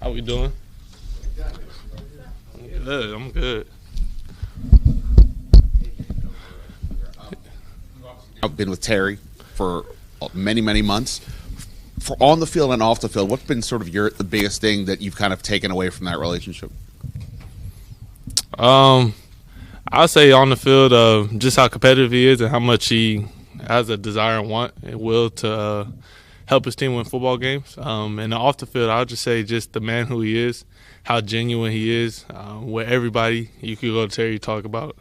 How we doing? Good. I'm good. I've been with Terry for many, many months. For on the field and off the field, what's been sort of the biggest thing that you've kind of taken away from that relationship? I'll say on the field, just how competitive he is and how much he has a desire and want and will to help his team win football games. And off the field, I'll just say just the man who he is, how genuine he is. With everybody, you could go to Terry, talk about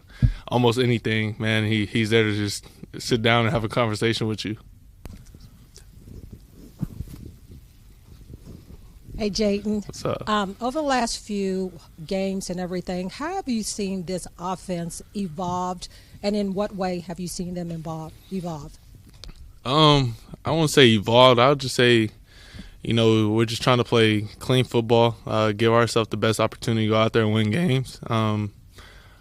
almost anything, man. He's there to just sit down and have a conversation with you. Hey, Jayden. What's up? Over the last few games and everything, how have you seen this offense evolved, and in what way have you seen them evolve? I won't say evolved. I would just say, we're just trying to play clean football, give ourselves the best opportunity to go out there and win games.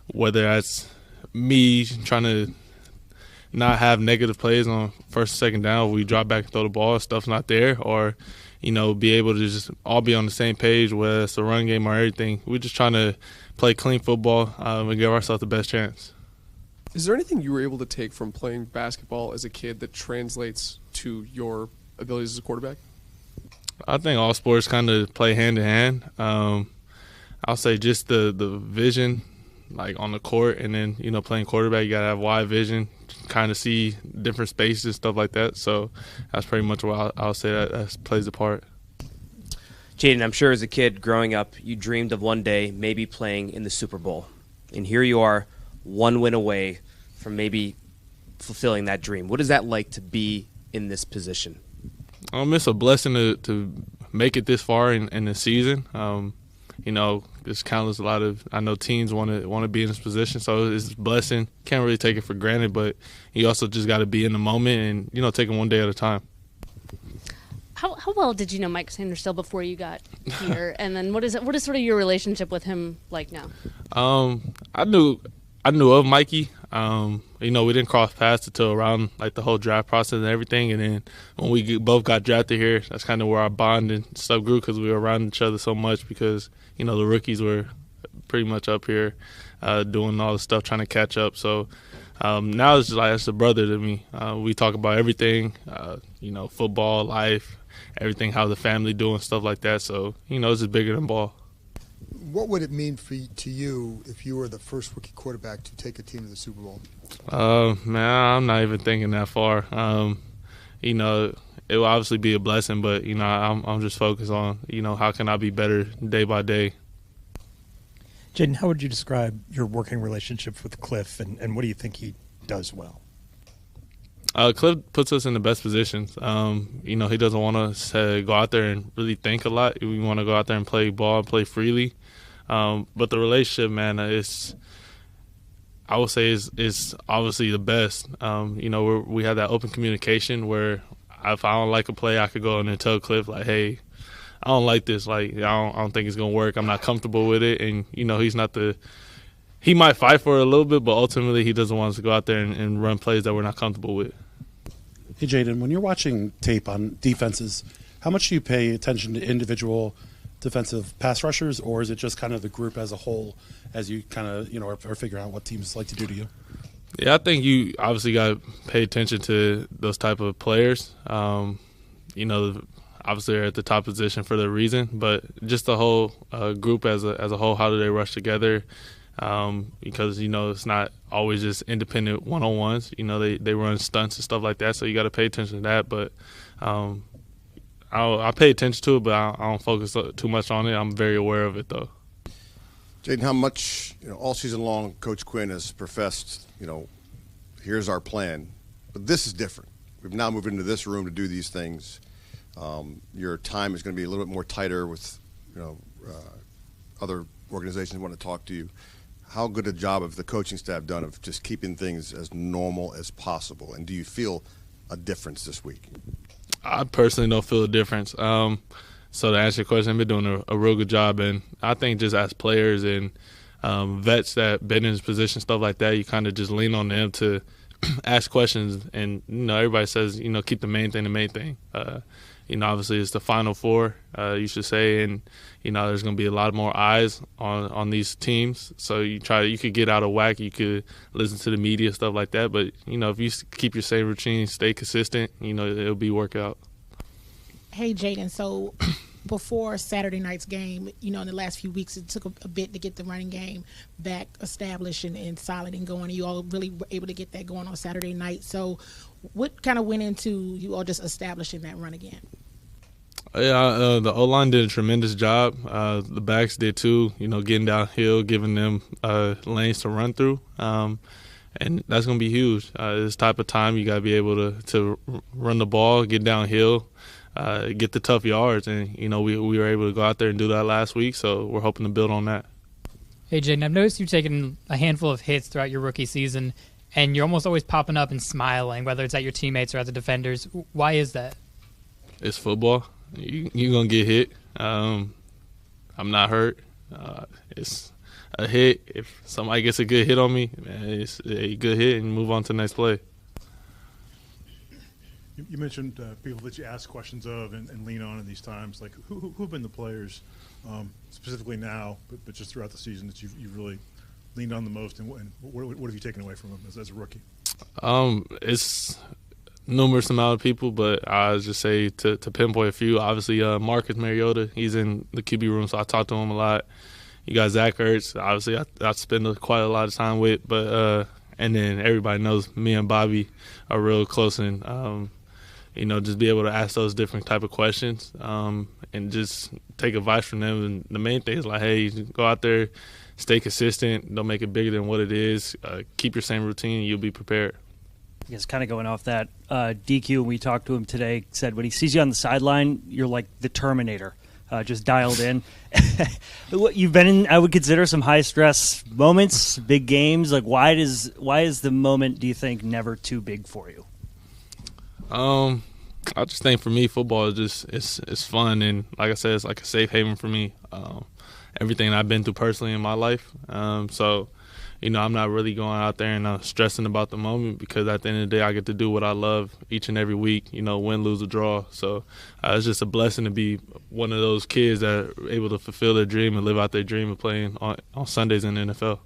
Whether that's me trying to not have negative plays on first and second down, we drop back and throw the ball, stuff's not there, or be able to just all be on the same page, whether it's the run game or everything. We're just trying to play clean football and give ourselves the best chance. Is there anything you were able to take from playing basketball as a kid that translates to your abilities as a quarterback? I think all sports kind of play hand in hand. I'll say just the vision, like on the court, and then, playing quarterback, you got to have wide vision, kind of see different spaces and stuff like that. So that's pretty much what I'll say that plays a part. Jayden, I'm sure as a kid growing up, you dreamed of one day maybe playing in the Super Bowl. And here you are, one win away from maybe fulfilling that dream. What is that like to be in this position? It's a blessing to make it this far in the season. There's countless a lot of, I know teams want to be in this position, so it's a blessing. Can't really take it for granted, but you also just got to be in the moment and take it one day at a time. How well did you know Mike Sanderstill before you got here, and then what is sort of your relationship with him like now? I knew of Mikey. We didn't cross paths until around like the whole draft process and everything, and then when we both got drafted here, that's kind of where our bond and stuff grew because we were around each other so much because the rookies were pretty much up here doing all the stuff trying to catch up. So now it's just like it's a brother to me. We talk about everything, football, life, everything, how the family doing, stuff like that. So it's just bigger than ball. What would it mean to you if you were the first rookie quarterback to take a team to the Super Bowl? Man, I'm not even thinking that far. It will obviously be a blessing, but I'm just focused on how can I be better day by day. Jayden, how would you describe your working relationship with Cliff, and what do you think he does well? Cliff puts us in the best positions. He doesn't want us to go out there and really think a lot. We want to go out there and play ball, play freely. But the relationship, man, I would say is obviously the best. We have that open communication where if I don't like a play, I could go in and tell Cliff, like, hey, I don't like this. Like, I don't think it's going to work. I'm not comfortable with it. And, he's not he might fight for it a little bit, but ultimately he doesn't want us to go out there and run plays that we're not comfortable with. Hey, Jayden, when you're watching tape on defenses, how much do you pay attention to individual defensive pass rushers, or is it just kind of the group as a whole as you kind of, are figuring out what teams like to do to you? Yeah, I think you obviously got to pay attention to those type of players. Obviously they're at the top position for their reason, but just the whole group as a whole, how do they rush together? Because, it's not always just independent one-on-ones. They run stunts and stuff like that, so you got to pay attention to that. But I pay attention to it, but I don't focus too much on it. I'm very aware of it, though. Jayden, how much, all season long, Coach Quinn has professed, here's our plan. But this is different. We've now moved into this room to do these things. Your time is going to be a little bit more tighter with, other organizations want to talk to you. How good a job have the coaching staff done of just keeping things as normal as possible? And do you feel a difference this week? I personally don't feel a difference. So to answer your question, I've been doing a real good job. And I think just as players and vets that been in this position, stuff like that, you kind of just lean on them to ask questions. And, everybody says, keep the main thing the main thing. obviously it's the Final Four, you should say, and there's going to be a lot more eyes on these teams. So you could get out of whack, you could listen to the media, stuff like that. But if you keep your same routine, stay consistent, it'll be workout. Hey, Jayden. So before Saturday night's game, in the last few weeks, it took a bit to get the running game back established and solid and going. You all really were able to get that going on Saturday night. So what kind of went into you all just establishing that run again? Yeah, the O-line did a tremendous job. The backs did too, getting downhill, giving them lanes to run through. And that's going to be huge. This type of time, you got to be able to run the ball, get downhill, get the tough yards. And, we were able to go out there and do that last week, so we're hoping to build on that. Hey, Jayden, I've noticed you've taken a handful of hits throughout your rookie season, and you're almost always popping up and smiling, whether it's at your teammates or at the defenders. Why is that? It's football. You're going to get hit. I'm not hurt. It's a hit. If somebody gets a good hit on me, man, it's a good hit and move on to the next play. You mentioned people that you ask questions of and lean on in these times. Like, who have been the players, specifically now, but just throughout the season that you've really leaned on the most, and what have you taken away from them as a rookie? It's numerous amount of people, but I just say to pinpoint a few. Obviously, Marcus Mariota, he's in the QB room, so I talk to him a lot. You got Zach Ertz, obviously I spend quite a lot of time with, but and then everybody knows me and Bobby are real close, and just be able to ask those different type of questions and just take advice from them. And the main thing is like, hey, go out there, stay consistent, don't make it bigger than what it is, keep your same routine, and you'll be prepared. I guess kind of going off that, DQ, when we talked to him today, said when he sees you on the sideline, you're like the Terminator, just dialed in. You've been in, I would consider, some high-stress moments, big games. Like, why is the moment, do you think, never too big for you? I just think for me, football is just it's fun, and like I said, it's like a safe haven for me. Everything I've been through personally in my life, so I'm not really going out there and stressing about the moment, because at the end of the day, I get to do what I love each and every week. Win, lose, or draw. So it's just a blessing to be one of those kids that are able to fulfill their dream and live out their dream of playing on Sundays in the NFL.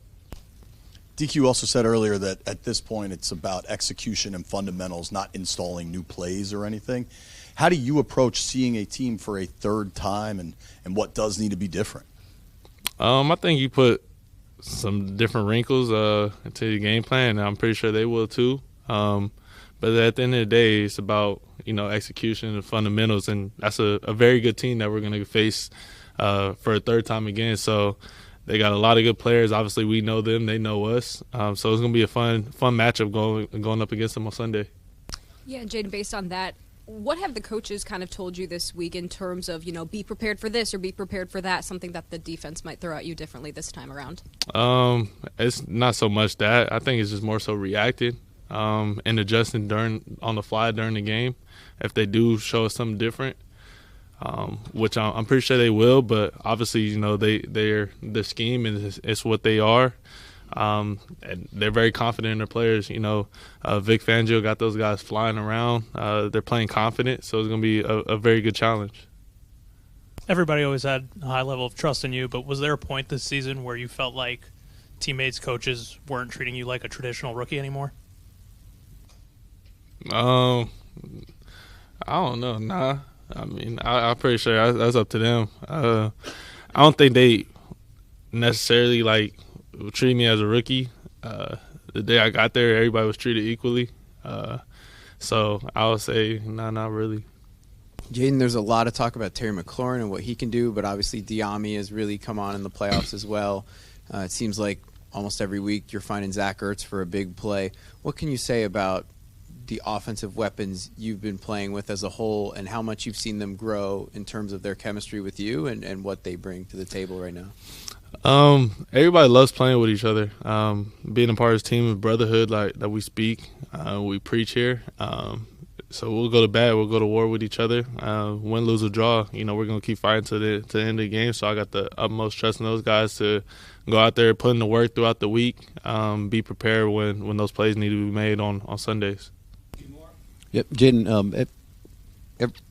DQ also said earlier that at this point it's about execution and fundamentals, not installing new plays or anything. How do you approach seeing a team for a third time, and what does need to be different? I think you put some different wrinkles into your game plan, and I'm pretty sure they will too. But at the end of the day, it's about execution and fundamentals, and that's a very good team that we're going to face for a third time again. So they got a lot of good players. Obviously, we know them; they know us. So it's going to be a fun matchup going up against them on Sunday. Yeah, Jayden, based on that, what have the coaches kind of told you this week in terms of, be prepared for this or be prepared for that, something that the defense might throw at you differently this time around? It's not so much that. I think it's just more so reacting and adjusting on the fly during the game. If they do show us something different, which I'm pretty sure they will, but obviously, they're the scheme and it's what they are. And they're very confident in their players. Vic Fangio got those guys flying around. They're playing confident, so it's going to be a very good challenge. Everybody always had a high level of trust in you, but was there a point this season where you felt like teammates, coaches weren't treating you like a traditional rookie anymore? I don't know. Nah. I mean, I'm pretty sure that's up to them. I don't think they necessarily treated me as a rookie. The day I got there, everybody was treated equally. So I would say, not really. Jayden, there's a lot of talk about Terry McLaurin and what he can do, but obviously Diami has really come on in the playoffs as well. It seems like almost every week you're finding Zach Ertz for a big play. What can you say about the offensive weapons you've been playing with as a whole, and how much you've seen them grow in terms of their chemistry with you and what they bring to the table right now? Everybody loves playing with each other. Being a part of this team of brotherhood that we speak, we preach here. So we'll go to bat, we'll go to war with each other. Win, lose, or draw, we're going to keep fighting to the end of the game. So I got the utmost trust in those guys to go out there, put in the work throughout the week, be prepared when those plays need to be made on Sundays. Yep, Jayden,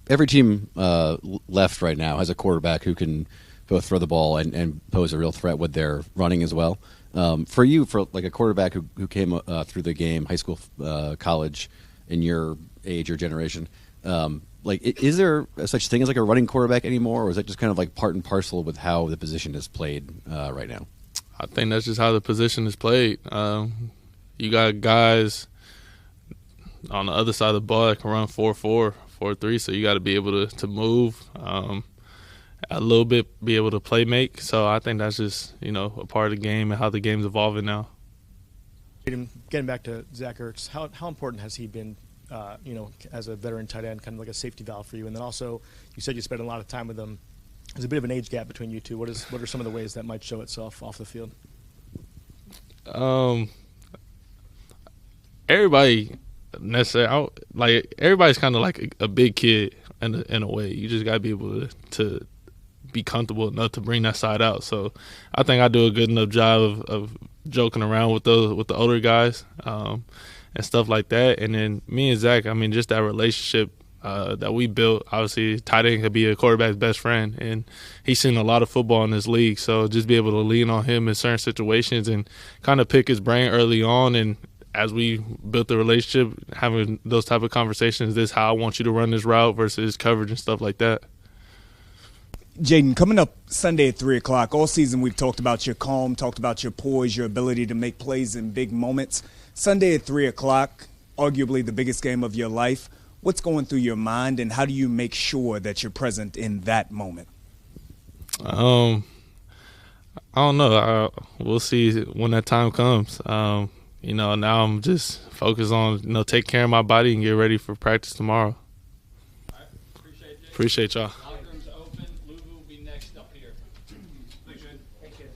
every team left right now has a quarterback who can both throw the ball and pose a real threat with their running as well. For you, for like a quarterback who came through the game, high school, college, in your age or generation, is there such thing as like a running quarterback anymore, or is that just kind of like part and parcel with how the position is played right now? I think that's just how the position is played. You got guys on the other side of the ball that can run 4.4, 4.3, so you got to be able to move a little bit, be able to play make. So I think that's just, a part of the game and how the game's evolving now. Getting back to Zach Ertz, how important has he been, as a veteran tight end, kind of like a safety valve for you? And then also, you said you spent a lot of time with him. There's a bit of an age gap between you two. What are some of the ways that might show itself off the field? Everybody necessarily, everybody's kind of like a big kid in a way. You just got to be able to be comfortable enough to bring that side out. So I think I do a good enough job of joking around with the older guys and stuff like that. And then me and Zach, just that relationship that we built. Obviously, tight end could be a quarterback's best friend, and he's seen a lot of football in this league. So just be able to lean on him in certain situations and kind of pick his brain early on. And as we built the relationship, having those type of conversations, this is how I want you to run this route versus coverage and stuff like that. Jayden, coming up Sunday at 3 o'clock, all season we've talked about your calm, talked about your poise, your ability to make plays in big moments. Sunday at 3 o'clock, arguably the biggest game of your life. What's going through your mind, and how do you make sure that you're present in that moment? I don't know. We'll see when that time comes. Now I'm just focused on, take care of my body and get ready for practice tomorrow. All right. Appreciate y'all. Locker room's open. Luvu will be next up here. Thanks, Jayden. Thank you.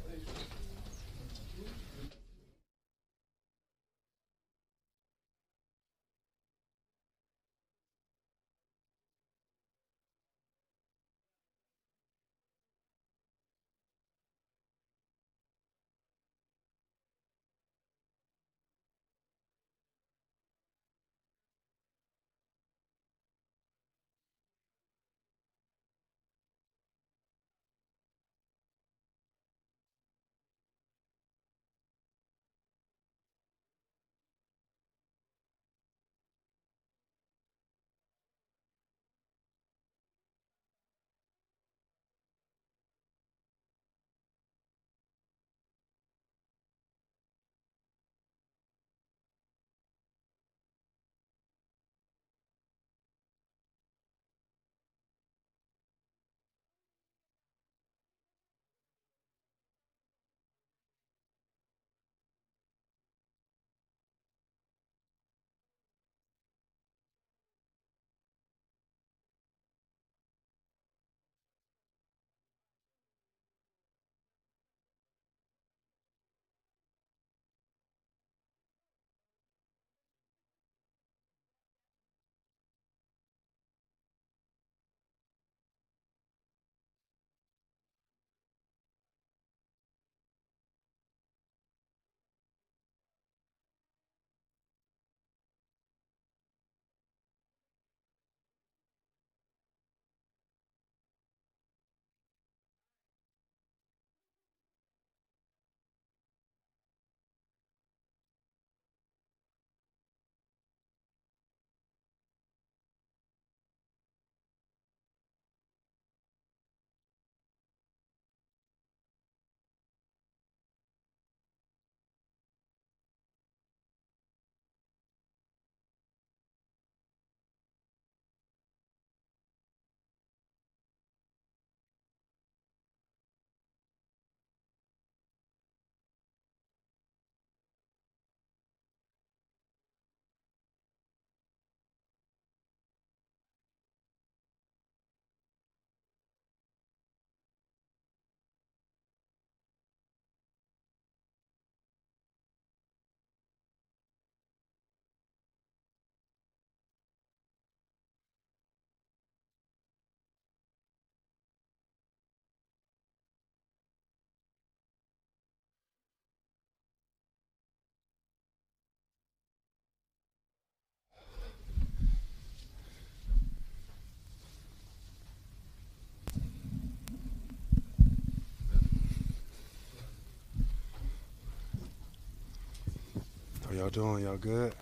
y'all doing? Y'all good?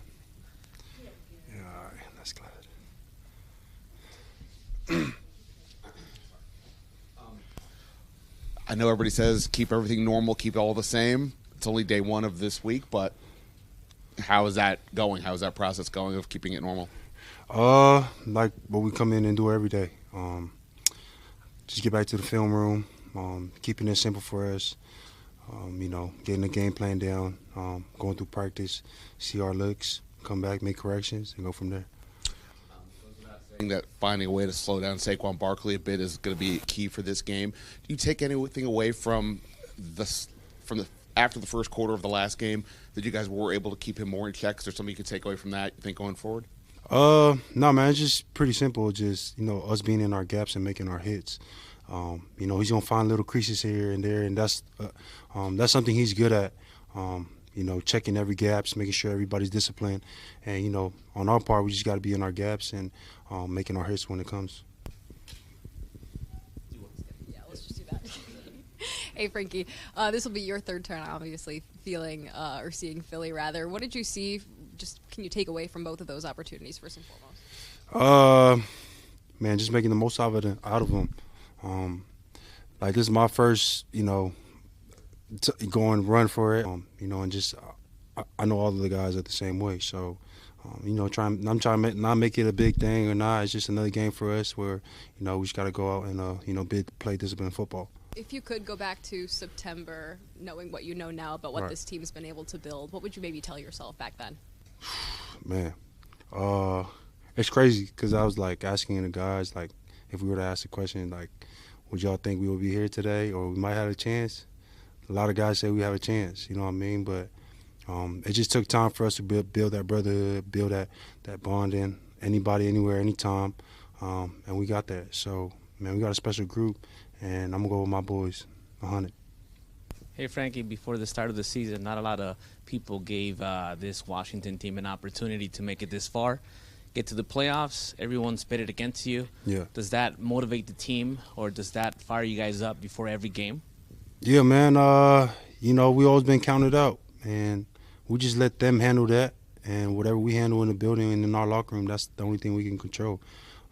Yeah, all right. That's glad. I know everybody says keep everything normal, keep it all the same. It's only day one of this week, but how is that going? How is that process going of keeping it normal? Like what we come in and do every day. Just get back to the film room, keeping it simple for us. Getting the game plan down, going through practice, see our looks, come back, make corrections, and go from there. Saying that finding a way to slow down Saquon Barkley a bit is going to be key for this game. Do you take anything away from after the first quarter of the last game that you guys were able to keep him more in check? Is there something you could take away from that, you think, going forward? No, man, it's just pretty simple. Just, us being in our gaps and making our hits. He's going to find little creases here and there, and that's something he's good at. Checking every gaps, making sure everybody's disciplined. And, on our part, we just got to be in our gaps and making our hits when it comes. Yeah, let's just do that. Hey, Frankie, this will be your third turn, obviously, feeling or seeing Philly, rather. What did you see? Just can you take away from both of those opportunities, first and foremost? Man, just making the most out of them. This is my first, go and run for it, and just I know all of the guys are the same way. So, I'm trying to not make it a big thing or not. It's just another game for us where, we just got to go out and, play disciplined football. If you could go back to September, knowing what you know now about what this team's been able to build, what would you maybe tell yourself back then? Man, it's crazy because I was, asking the guys, if we were to ask the question, would y'all think we would be here today or we might have a chance? A lot of guys say we have a chance, you know what I mean? But it just took time for us to build that brotherhood, build that bonding, anybody, anywhere, anytime, and we got that. So, man, we got a special group, and I'm going to go with my boys, 100. Hey, Frankie, before the start of the season, not a lot of people gave this Washington team an opportunity to make it this far. Get to the playoffs, everyone spit it against you. Yeah. Does that motivate the team, or does that fire you guys up before every game? Yeah, man. We always been counted out, and we just let them handle that. And whatever we handle in the building and in our locker room, that's the only thing we can control.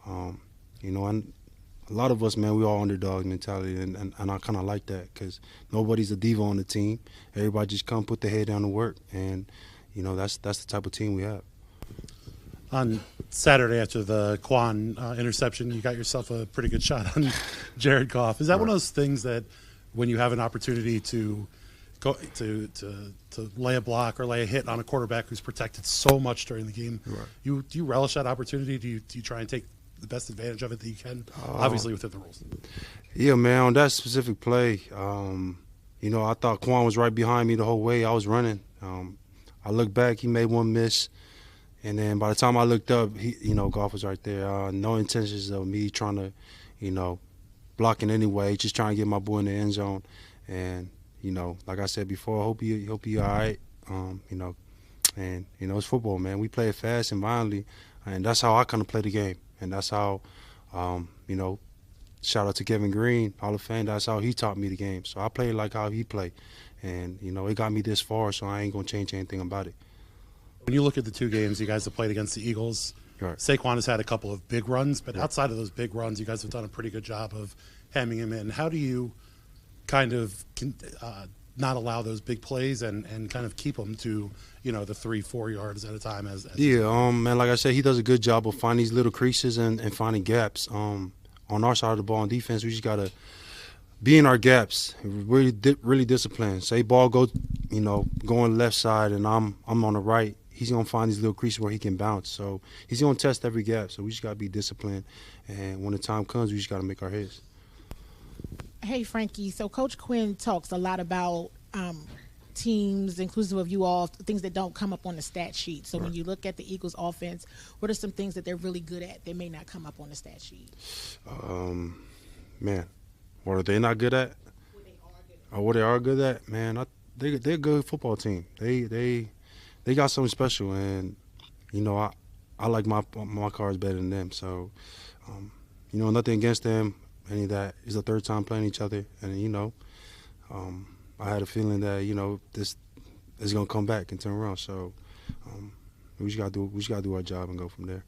And a lot of us, man, we all underdog mentality, and I kind of like that because nobody's a diva on the team. Everybody just come put their head down to work, and that's the type of team we have. On Saturday after the Quan interception, you got yourself a pretty good shot on Jared Goff. Is that one of those things that when you have an opportunity to go to lay a block or lay a hit on a quarterback who's protected so much during the game, do you relish that opportunity? Do you try and take the best advantage of it that you can, obviously within the rules? Yeah, man, on that specific play, I thought Quan was right behind me the whole way. I was running. I looked back, he made one miss. And then by the time I looked up, Goff was right there. No intentions of me trying to, block in any way, just trying to get my boy in the end zone. And, like I said before, I hope he all right. And, it's football, man. We play it fast and violently, and that's how I kind of play the game. And that's how, shout out to Kevin Green, Hall of Fame, that's how he taught me the game. So I play it like how he played. And, it got me this far, so I ain't going to change anything about it. When you look at the two games you guys have played against the Eagles, Saquon has had a couple of big runs, but outside of those big runs, you guys have done a pretty good job of hemming him in. How do you kind of not allow those big plays and kind of keep them to, the 3-4 yards at a time? Man, like I said, he does a good job of finding these little creases and finding gaps. On our side of the ball on defense, we just got to be in our gaps, really disciplined. Say ball go, going left side and I'm on the right. He's going to find these little creases where he can bounce. So he's going to test every gap. So we just got to be disciplined. And when the time comes, we just got to make our hits. Hey, Frankie. So Coach Quinn talks a lot about teams, inclusive of you all, things that don't come up on the stat sheet. So when you look at the Eagles offense, what are some things that they're really good at that may not come up on the stat sheet? Man, what are they not good at? What they are good at? Man, they're a good football team. They got something special, and I like my cards better than them. So, nothing against them. Any of that is the third time playing each other, and I had a feeling that this is gonna come back and turn around. So, we just gotta do our job and go from there.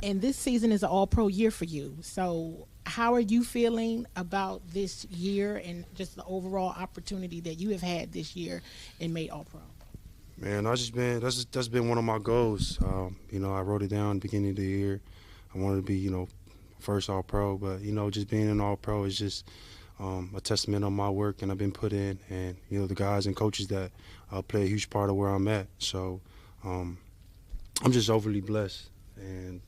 And this season is an all-pro year for you. So how are you feeling about this year and just the overall opportunity that you have had this year and made all-pro? Man, that's been one of my goals. You know, I wrote it down at the beginning of the year. I wanted to be, you know, first all-pro, but, you know, just being an all-pro is just a testament on my work and I've been put in, and, you know, the guys and coaches that play a huge part of where I'm at. So I'm just overly blessed. And,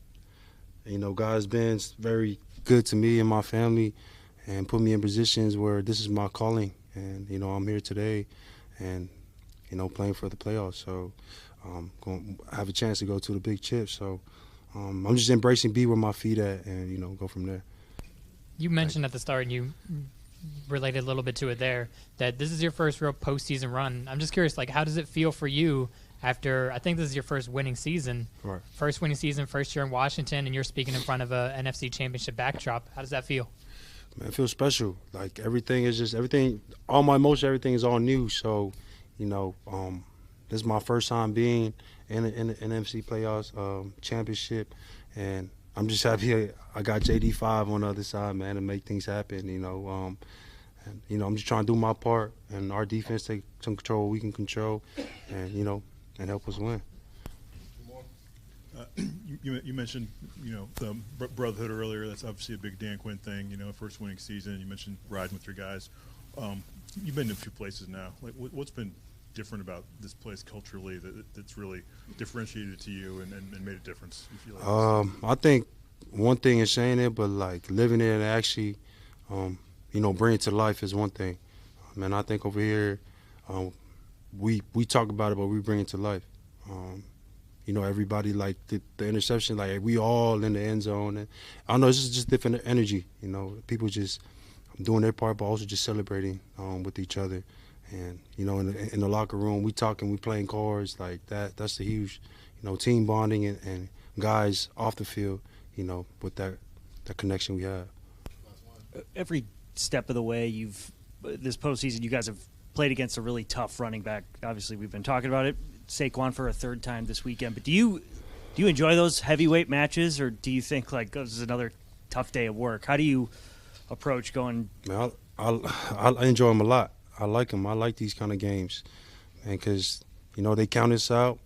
you know, God's been very good to me and my family and put me in positions where this is my calling. And, you know, I'm here today and, you know, playing for the playoffs. So going to have a chance to go to the big chip. So I'm just embracing be where my feet at and, you know, go from there. You mentioned at the start, and you related a little bit to it there, that this is your first real postseason run. I'm just curious, like, how does it feel for you after, I think this is your first winning season, right? First winning season, first year in Washington, and you're speaking in front of a NFC Championship backdrop. How does that feel? Man, it feels special. Like, all my emotions, everything is all new. So, you know, this is my first time being in an NFC playoffs championship, and I'm just happy I got JD5 on the other side, man, to make things happen. You know, and, you know, I'm just trying to do my part, and our defense take some control we can control, and, you know, and help us win. You mentioned, you know, the brotherhood earlier. That's obviously a big Dan Quinn thing. You know, first winning season. You mentioned riding with your guys. You've been to a few places now. Like, what's been different about this place culturally that's really differentiated to you and made a difference? You feel like I think one thing is saying it, but like living it and actually, you know, bring it to life is one thing. Man, I think over here, we talk about it, but we bring it to life. You know, everybody, like the interception, like we all in the end zone. And I don't know, it's just different energy. You know, people just doing their part, but also just celebrating with each other. And, you know, in the locker room, we talking, we playing cards, like that. That's the huge, you know, team bonding and guys off the field, you know, with that connection we have. Every step of the way, this postseason, you guys have played against a really tough running back. Obviously, we've been talking about it. Saquon for a third time this weekend. But do you enjoy those heavyweight matches, or do you think, like, this is another tough day of work? How do you approach going? Man, I enjoy them a lot. I like them. I like these kind of games, and because, you know, they count us out,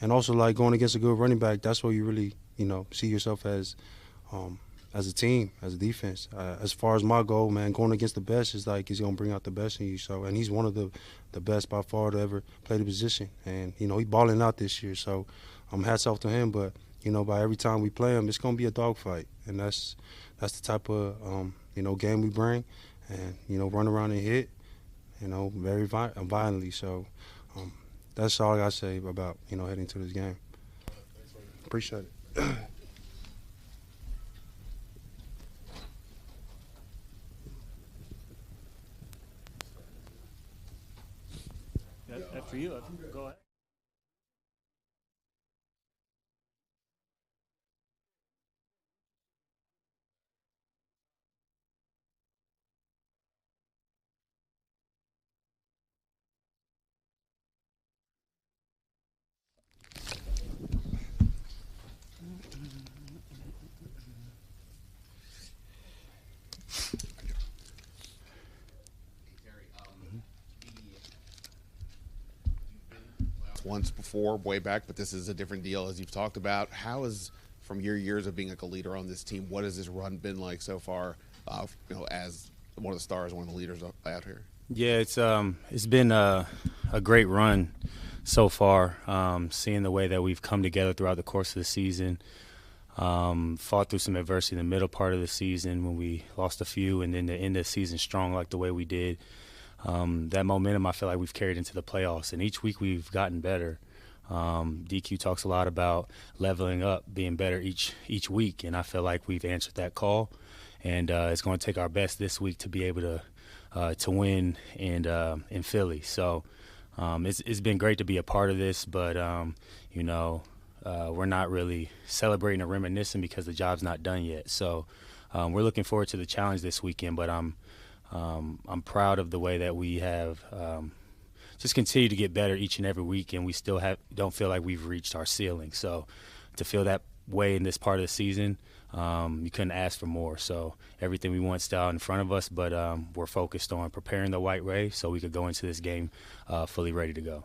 and also like going against a good running back. That's where you really, you know, see yourself as a team, as a defense. As far as my goal, man, going against the best is like he's gonna bring out the best in you. So, and he's one of the best by far to ever play the position, and, you know, he's balling out this year. So, hats off to him. But, you know, by every time we play him, it's gonna be a dogfight, and that's the type of you know, game we bring, and, you know, run around and hit, you know, very violently. So that's all I got to say about, you know, heading to this game. Appreciate it. After you, go ahead. Once before, way back, but this is a different deal, as you've talked about. How is, from your years of being like a leader on this team, what has this run been like so far? You know, as one of the stars, one of the leaders out here. Yeah, it's been a great run so far. Seeing the way that we've come together throughout the course of the season, fought through some adversity in the middle part of the season when we lost a few, and then to end the season strong like the way we did. That momentum I feel like we've carried into the playoffs, and each week we've gotten better. DQ talks a lot about leveling up, being better each week, and I feel like we've answered that call, and it's going to take our best this week to be able to win in Philly. So it's been great to be a part of this, but you know, we're not really celebrating or reminiscing because the job's not done yet. So we're looking forward to the challenge this weekend, but I'm proud of the way that we have just continue to get better each and every week, and we still don't feel like we've reached our ceiling. So to feel that way in this part of the season, you couldn't ask for more. So everything we want still out in front of us, but we're focused on preparing the White Ray so we could go into this game fully ready to go.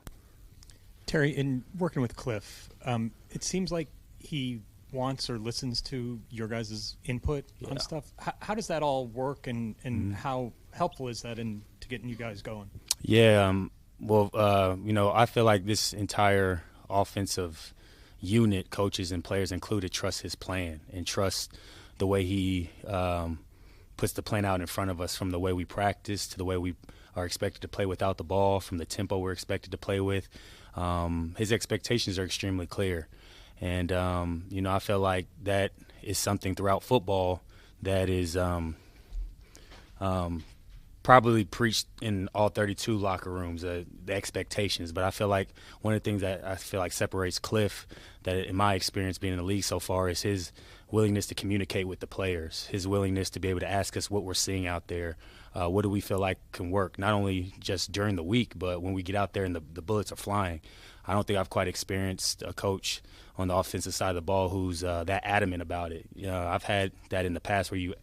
Terry, in working with Cliff, it seems like he wants or listens to your guys' input on stuff. How does that all work, and how helpful is that to getting you guys going? Yeah, I feel like this entire offensive unit, coaches and players included, trust his plan and trust the way he puts the plan out in front of us, from the way we practice to the way we are expected to play without the ball, from the tempo we're expected to play with. His expectations are extremely clear. And, I feel like that is something throughout football that is probably preached in all 32 locker rooms, the expectations. But I feel like one of the things that I feel like separates Cliff, that in my experience being in the league so far, is his willingness to communicate with the players, his willingness to be able to ask us what we're seeing out there, what do we feel like can work, not only just during the week, but when we get out there and the bullets are flying. I don't think I've quite experienced a coach on the offensive side of the ball who's that adamant about it. I've had that in the past where you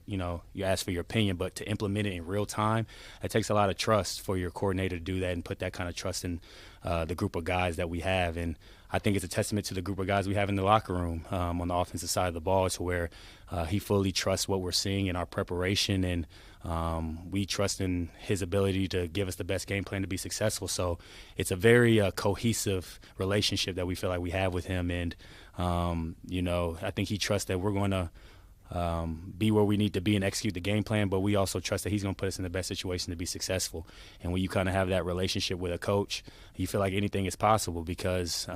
ask for your opinion, but to implement it in real time, it takes a lot of trust for your coordinator to do that and put that kind of trust in the group of guys that we have. And I think it's a testament to the group of guys we have in the locker room on the offensive side of the ball, to where he fully trusts what we're seeing in our preparation, and we trust in his ability to give us the best game plan to be successful. So it's a very cohesive relationship that we feel like we have with him. And, I think he trusts that we're going to be where we need to be and execute the game plan, but we also trust that he's going to put us in the best situation to be successful. And when you kind of have that relationship with a coach, you feel like anything is possible, because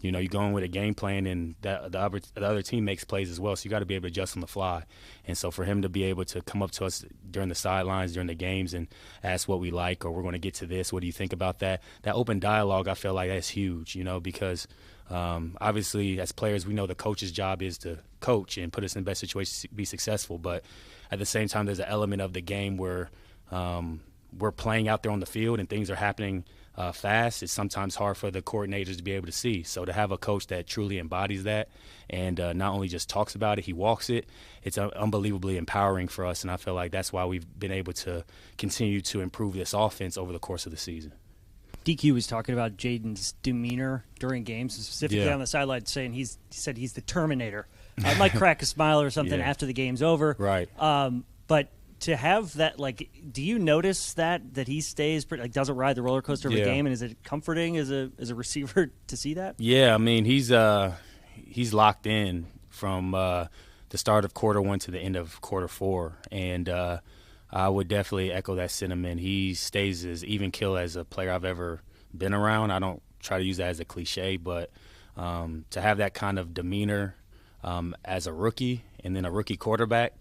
you go in with a game plan, and the other team makes plays as well, so you got to be able to adjust on the fly. And so for him to be able to come up to us during the sidelines, during the games, and ask what we like, or we're going to get to this, what do you think about that? That open dialogue, I feel like that's huge, because obviously as players we know the coach's job is to coach and put us in the best situation to be successful, but at the same time there's an element of the game where we're playing out there on the field and things are happening fast. It's sometimes hard for the coordinators to be able to see. So to have a coach that truly embodies that and not only just talks about it, he walks it, it's unbelievably empowering for us. And I feel like that's why we've been able to continue to improve this offense over the course of the season. DQ was talking about Jayden's demeanor during games, specifically on the sideline, saying he said he's the Terminator. I might crack a smile or something after the game's over. Right. But to have that, do you notice that he stays doesn't ride the roller coaster of a game, and is it comforting as a receiver to see that? Yeah, I mean he's locked in from the start of quarter one to the end of quarter four, and I would definitely echo that sentiment. He stays as even kill as a player I've ever been around. I don't try to use that as a cliche, but to have that kind of demeanor as a rookie and then a rookie quarterback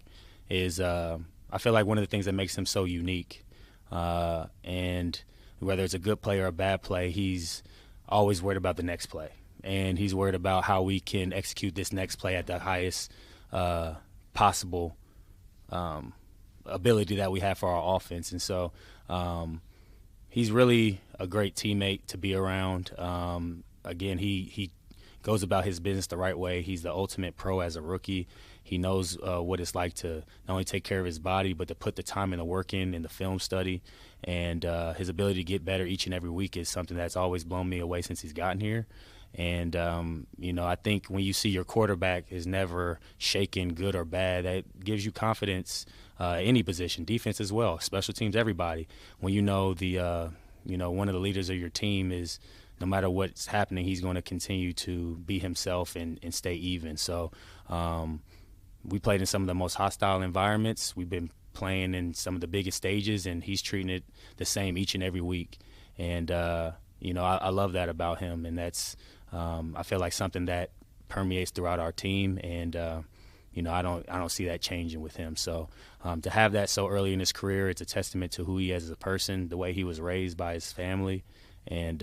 is I feel like one of the things that makes him so unique. And whether it's a good play or a bad play, he's always worried about the next play. And he's worried about how we can execute this next play at the highest possible ability that we have for our offense. And so he's really a great teammate to be around. Again, he goes about his business the right way. He's the ultimate pro as a rookie. He knows what it's like to not only take care of his body, but to put the time and the work in the film study. And his ability to get better each and every week is something that's always blown me away since he's gotten here. And, I think when you see your quarterback is never shaken, good or bad, that gives you confidence any position, defense as well, special teams, everybody. When you know one of the leaders of your team is, no matter what's happening, he's going to continue to be himself and stay even. So we played in some of the most hostile environments. We've been playing in some of the biggest stages, and he's treating it the same each and every week. And, I love that about him, and that's I feel like something that permeates throughout our team, and I don't see that changing with him. So to have that so early in his career, it's a testament to who he is as a person, the way he was raised by his family, and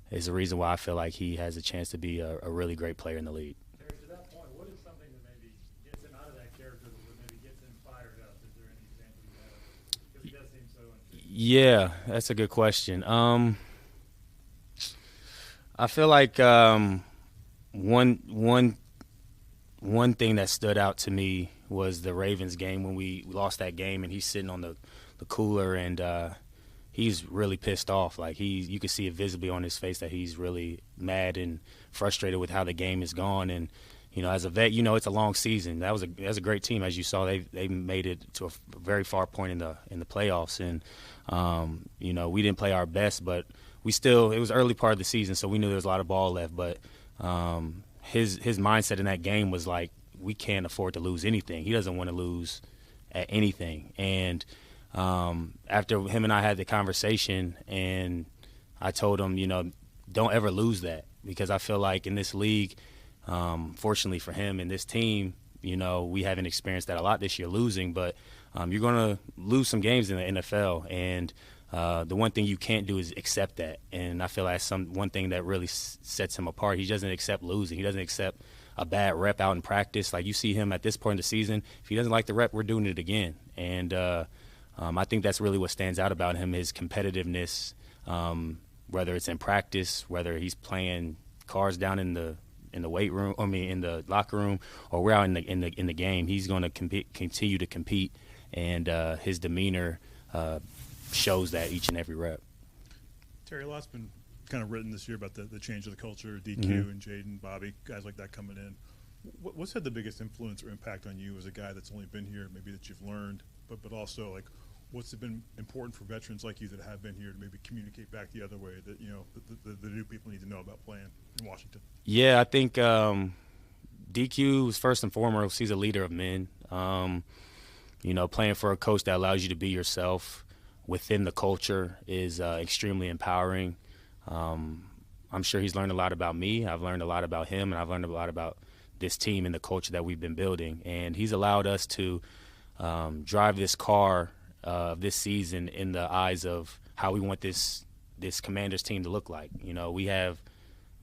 is the reason why I feel like he has a chance to be a really great player in the league. Terry, to that point, what is something that maybe gets him out of that character, that maybe gets him fired up? Is there any example you have? Because he does seem so Yeah, that's a good question. I feel like one thing that stood out to me was the Ravens game when we lost that game, and he's sitting on the cooler, and he's really pissed off. Like you can see it visibly on his face that he's really mad and frustrated with how the game has gone. And as a vet, it's a long season. That was a great team, as you saw. They made it to a very far point in the playoffs, and we didn't play our best, but it was early part of the season, so we knew there was a lot of ball left. But his mindset in that game was like, we can't afford to lose anything. He doesn't want to lose at anything. And after him and I had the conversation, and I told him, don't ever lose that, because I feel like in this league, fortunately for him and this team, we haven't experienced that a lot this year, losing, but you're going to lose some games in the NFL, and the one thing you can't do is accept that. And I feel like that's one thing that really sets him apart. He doesn't accept losing. He doesn't accept a bad rep out in practice. Like, you see him at this point in the season, if he doesn't like the rep, we're doing it again. And I think that's really what stands out about him, his competitiveness, whether it's in practice, whether he's playing cards down in the weight room, in the locker room, or we're out in the game. He's going to continue to compete, and his demeanor shows that each and every rep. Terry, a lot's been kind of written this year about the change of the culture, DQ and Jayden, Bobby, guys like that coming in. What's had the biggest influence or impact on you as a guy that's only been here, maybe that you've learned, but also like what's been important for veterans like you that have been here to maybe communicate back the other way that the new people need to know about playing in Washington? Yeah, I think DQ was first and foremost. He's a leader of men. Playing for a coach that allows you to be yourself within the culture is extremely empowering. I'm sure he's learned a lot about me. I've learned a lot about him, and I've learned a lot about this team and the culture that we've been building. And he's allowed us to drive this car this season in the eyes of how we want this Commanders team to look like. We have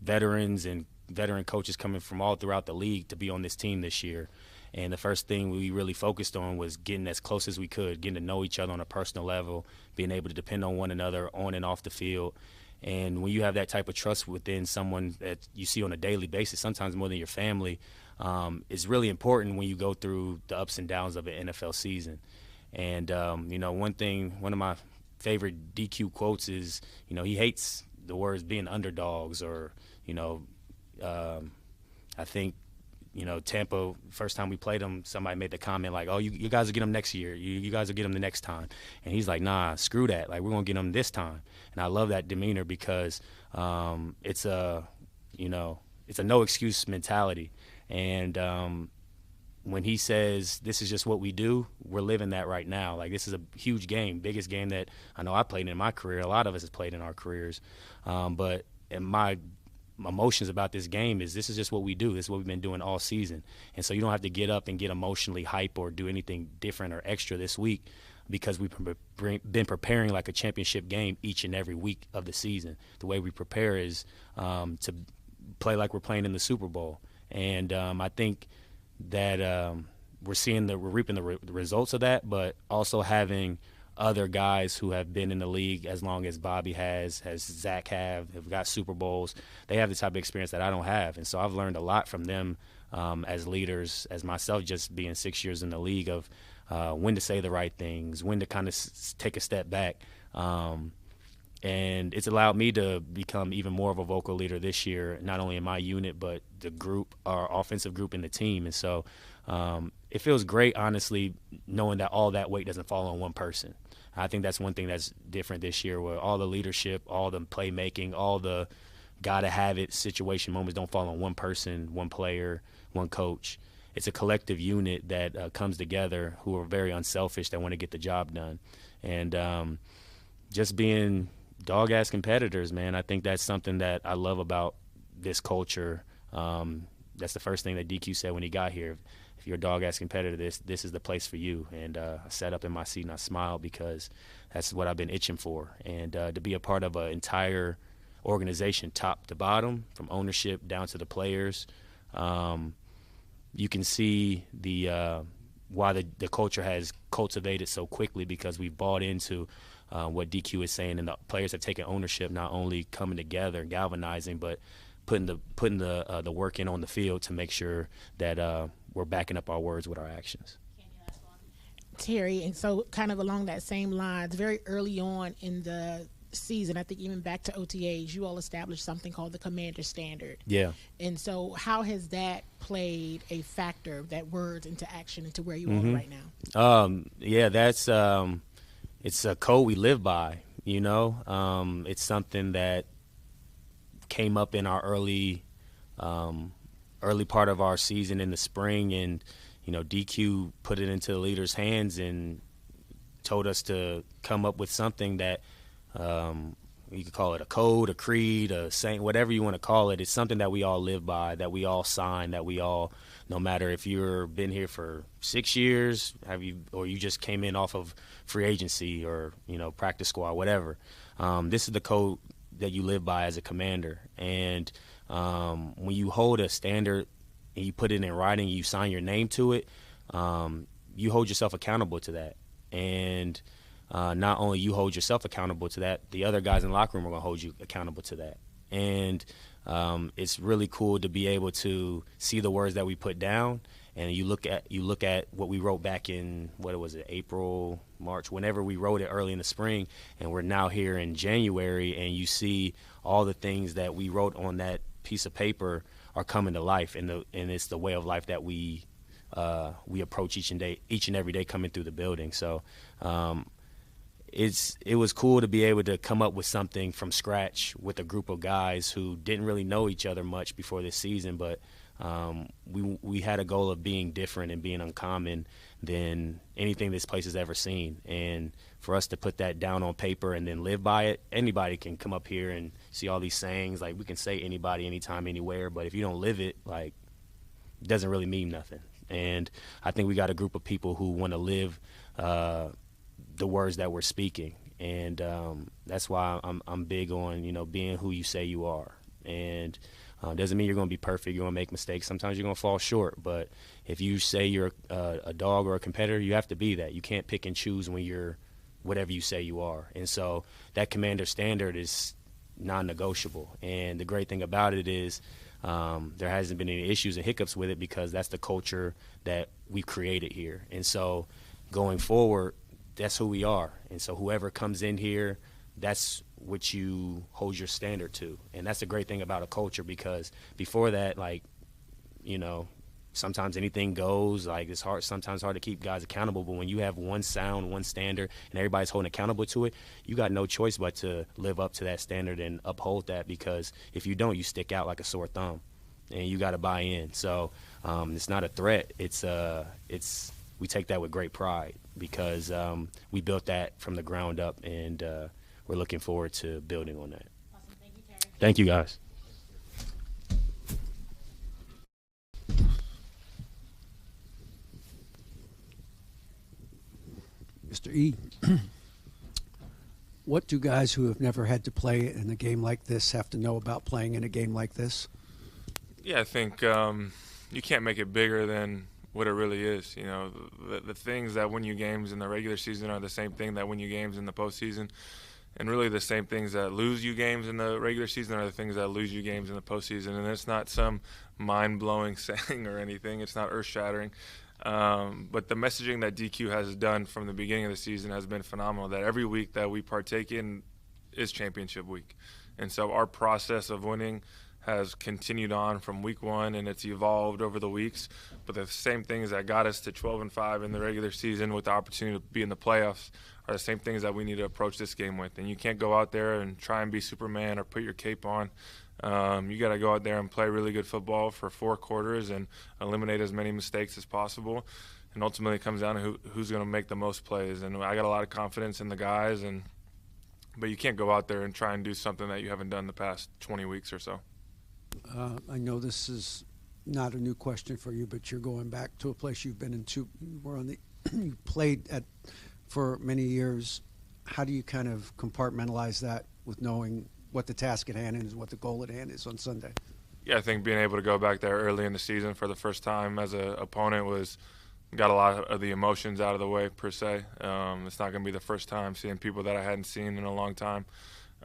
veterans and veteran coaches coming from all throughout the league to be on this team this year. And the first thing we really focused on was getting as close as we could, getting to know each other on a personal level, being able to depend on one another on and off the field. And when you have that type of trust within someone that you see on a daily basis, sometimes more than your family, it's really important when you go through the ups and downs of an NFL season. And, one of my favorite DQ quotes is, he hates the words being underdogs, or, I think, Tampa, first time we played them, somebody made the comment like, oh, you guys will get them next year. You guys will get them the next time. And he's like, nah, screw that. Like, we're going to get them this time. And I love that demeanor because it's a no excuse mentality. And when he says this is just what we do, we're living that right now. Like, this is a huge game, biggest game that I know I played in my career. A lot of us has played in our careers. But in my emotions about this game is this is just what we do. This is what we've been doing all season. And so you don't have to get up and get emotionally hype or do anything different or extra this week, because we've been preparing like a championship game each and every week of the season. The way we prepare is to play like we're playing in the Super Bowl. And I think that we're reaping the results of that, but also having other guys who have been in the league as long as Bobby has Zach have got Super Bowls. They have the type of experience that I don't have. And so I've learned a lot from them as leaders, as myself, just being 6 years in the league, of when to say the right things, when to kind of take a step back. And it's allowed me to become even more of a vocal leader this year, not only in my unit, but the group, our offensive group, and the team. And so it feels great, honestly, knowing that all that weight doesn't fall on one person. I think that's one thing that's different this year, where all the leadership, all the playmaking, all the gotta-have-it situation moments don't fall on one person, one player, one coach. It's a collective unit that comes together, who are very unselfish, that want to get the job done. And just being dog-ass competitors, man, I think that's something that I love about this culture. That's the first thing that DQ said when he got here. If you're a dog-ass competitor, this is the place for you. And I sat up in my seat and I smiled, because that's what I've been itching for. And to be a part of an entire organization, top to bottom, from ownership down to the players, you can see the why the culture has cultivated so quickly, because we've bought into what DQ is saying, and the players have taken ownership, not only coming together and galvanizing, but putting the work in on the field to make sure that we're backing up our words with our actions. Terry, and so kind of along that same lines, very early on in the season, I think even back to OTAs, you all established something called the Commander Standard. Yeah. And so how has that played a factor, that words into action, into where you are right now? Yeah, that's it's a code we live by, you know. It's something that came up in our early part of our season in the spring, and you know, DQ put it into the leaders' hands and told us to come up with something that you could call it a code, a creed, a saying, whatever you want to call it. It's something that we all live by, that we all sign, that we all, no matter if you've been here for 6 years, or you just came in off of free agency or, you know, practice squad, whatever. This is the code that you live by as a commander. And when you hold a standard and you put it in writing, you sign your name to it, you hold yourself accountable to that. And not only you hold yourself accountable to that, the other guys in the locker room are going to hold you accountable to that. And it's really cool to be able to see the words that we put down, and you look at what we wrote back in, what was it, April, March, whenever we wrote it early in the spring, and we're now here in January, and you see all the things that we wrote on that piece of paper are coming to life, and it's the way of life that we approach each and every day coming through the building. So it was cool to be able to come up with something from scratch with a group of guys who didn't really know each other much before this season, but we had a goal of being different and being uncommon than anything this place has ever seen. And for us to put that down on paper and then live by it, anybody can come up here and see all these sayings. Like, we can say anybody, anytime, anywhere, but if you don't live it, like, it doesn't really mean nothing. And I think we got a group of people who want to live the words that we're speaking, and that's why I'm big on, you know, being who you say you are. And doesn't mean you're going to be perfect. You're going to make mistakes. Sometimes you're going to fall short. But if you say you're a dog or a competitor, you have to be that. You can't pick and choose when you're whatever you say you are. And so that commander standard is non-negotiable. And the great thing about it is there hasn't been any issues and hiccups with it, because that's the culture that we've created here. And so going forward, that's who we are. And so whoever comes in here, that's what you hold your standard to. And that's the great thing about a culture, because before that, like, you know, sometimes anything goes. Like, it's sometimes hard to keep guys accountable, but when you have one sound, one standard, and everybody's holding accountable to it, you got no choice but to live up to that standard and uphold that, because if you don't, you stick out like a sore thumb, and you got to buy in. So it's not a threat. We take that with great pride, because we built that from the ground up, and we're looking forward to building on that. Awesome. Thank you, Terry. Thank you, guys. Mr. E, what do guys who have never had to play in a game like this have to know about playing in a game like this? Yeah, I think you can't make it bigger than what it really is. You know, the things that win you games in the regular season are the same thing that win you games in the postseason. And really the same things that lose you games in the regular season are the things that lose you games in the postseason. And it's not some mind-blowing saying or anything. It's not earth-shattering. But the messaging that DQ has done from the beginning of the season has been phenomenal, that every week that we partake in is championship week. And so our process of winning has continued on from week one, and it's evolved over the weeks. But the same things that got us to 12-5 in the regular season with the opportunity to be in the playoffs are the same things that we need to approach this game with. And you can't go out there and try and be Superman or put your cape on. You got to go out there and play really good football for 4 quarters and eliminate as many mistakes as possible. And ultimately it comes down to who's going to make the most plays. And I got a lot of confidence in the guys, but you can't go out there and try and do something that you haven't done the past 20 weeks or so. I know this is not a new question for you, but you're going back to a place you've been into. You played at for many years. How do you kind of compartmentalize that with knowing what the task at hand is, what the goal at hand is on Sunday? Yeah, I think being able to go back there early in the season for the first time as an opponent was got a lot of the emotions out of the way, per se. It's not going to be the first time seeing people that I hadn't seen in a long time.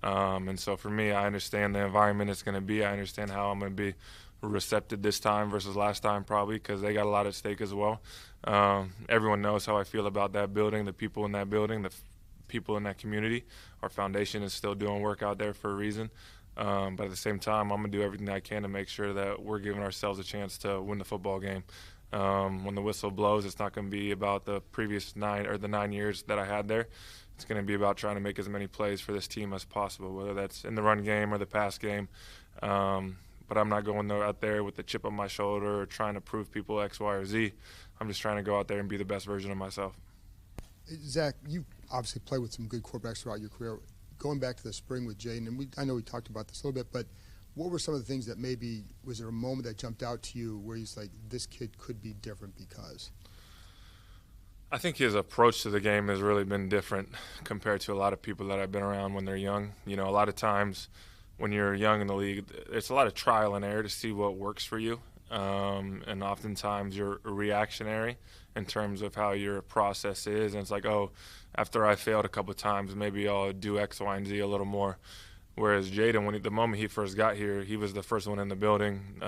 And so for me, I understand the environment it's going to be. I understand how I'm going to be receptive this time versus last time probably, because they got a lot at stake as well. Everyone knows how I feel about that building, the people in that building, the people in that community. Our foundation is still doing work out there for a reason. But at the same time, I'm going to do everything I can to make sure that we're giving ourselves a chance to win the football game. When the whistle blows, it's not going to be about the previous 9 years that I had there. It's going to be about trying to make as many plays for this team as possible, whether that's in the run game or the pass game. But I'm not going out there with the chip on my shoulder or trying to prove people X, Y, or Z. I'm just trying to go out there and be the best version of myself. Zach, you obviously played with some good quarterbacks throughout your career. Going back to the spring with Jayden, and I know we talked about this a little bit, but what were some of the things that maybe, was there a moment that jumped out to you where he's like, this kid could be different because? I think his approach to the game has really been different compared to a lot of people that I've been around when they're young. You know, a lot of times when you're young in the league, it's a lot of trial and error to see what works for you. And oftentimes you're reactionary in terms of how your process is. And it's like, oh, after I failed a couple of times, maybe I'll do X, Y, and Z a little more. Whereas Jayden, the moment he first got here, he was the first one in the building,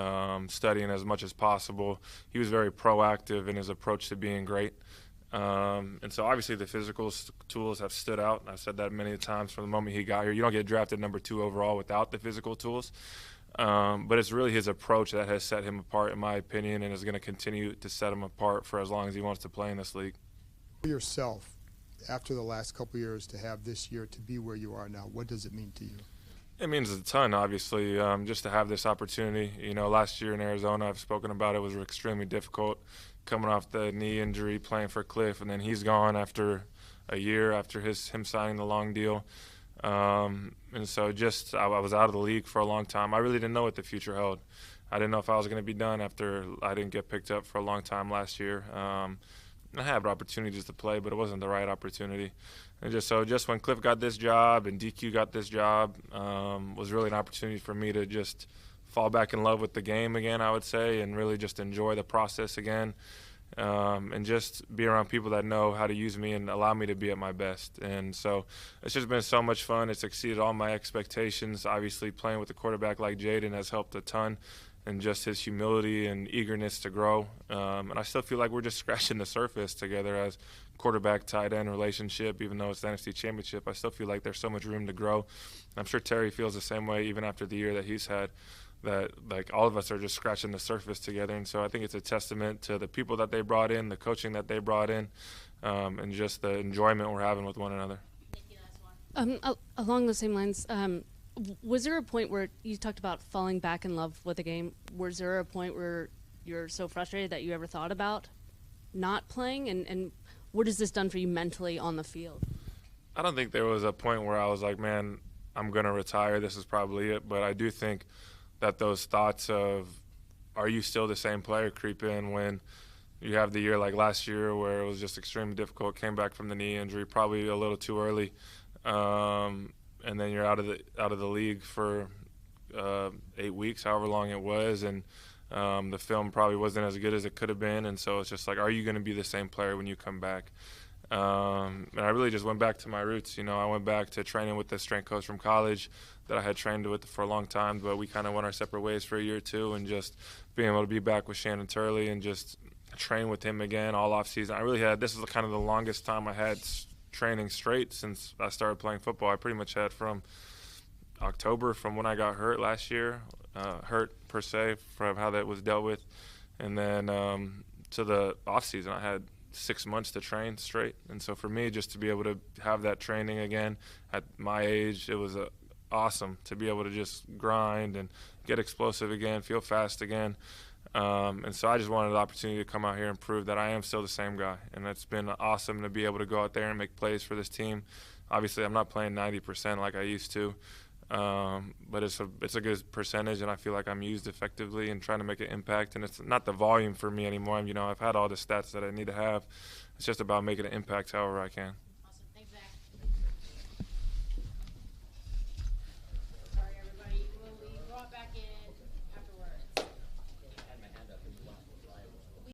studying as much as possible. He was very proactive in his approach to being great. And so obviously the physical tools have stood out. I've said that many times from the moment he got here. You don't get drafted number 2 overall without the physical tools. But it's really his approach that has set him apart, in my opinion, and is going to continue to set him apart for as long as he wants to play in this league. For yourself, after the last couple of years, to have this year to be where you are now, what does it mean to you? It means a ton, obviously, just to have this opportunity. You know, last year in Arizona, I've spoken about it, was extremely difficult coming off the knee injury, playing for Cliff, and then he's gone after a year after him signing the long deal. And so I was out of the league for a long time. I really didn't know what the future held. I didn't know if I was going to be done after I didn't get picked up for a long time last year. I had opportunities to play, but it wasn't the right opportunity. And just when Cliff got this job and DQ got this job, was really an opportunity for me to just fall back in love with the game again, I would say, and really just enjoy the process again. And just be around people that know how to use me and allow me to be at my best. And so it's just been so much fun. It's exceeded all my expectations. Obviously, playing with a quarterback like Jayden has helped a ton, and just his humility and eagerness to grow. And I still feel like we're just scratching the surface together as quarterback-tight end relationship. Even though it's the NFC Championship, I still feel like there's so much room to grow. I'm sure Terry feels the same way even after the year that he's had, that like all of us are just scratching the surface together. And so I think it's a testament to the people that they brought in, the coaching that they brought in, and just the enjoyment we're having with one another. Along the same lines, was there a point where you talked about falling back in love with the game? Was there a point where you're so frustrated that you ever thought about not playing? And what has this done for you mentally on the field? I don't think there was a point where I was like, man, I'm going to retire. This is probably it. But I do think that those thoughts of, are you still the same player, creep in when you have the year like last year where it was just extremely difficult, came back from the knee injury, probably a little too early. And then you're out of the league for 8 weeks, however long it was, and the film probably wasn't as good as it could have been. And so it's just like, are you going to be the same player when you come back? And I really just went back to my roots. You know, I went back to training with the strength coach from college that I had trained with for a long time, but we kind of went our separate ways for a year or two, and just being able to be back with Shannon Turley and just train with him again all off season. This is kind of the longest time I had training straight since I started playing football. I pretty much had from October, from when I got hurt last year, hurt per se, from how that was dealt with, and then to the off season I had 6 months to train straight. And so for me, just to be able to have that training again at my age, it was awesome to be able to just grind and get explosive again, feel fast again. And so I just wanted the opportunity to come out here and prove that I am still the same guy. And it's been awesome to be able to go out there and make plays for this team. Obviously, I'm not playing 90% like I used to, but it's a good percentage, and I feel like I'm used effectively and trying to make an impact. And it's not the volume for me anymore. You know, I've had all the stats that I need to have. It's just about making an impact however I can.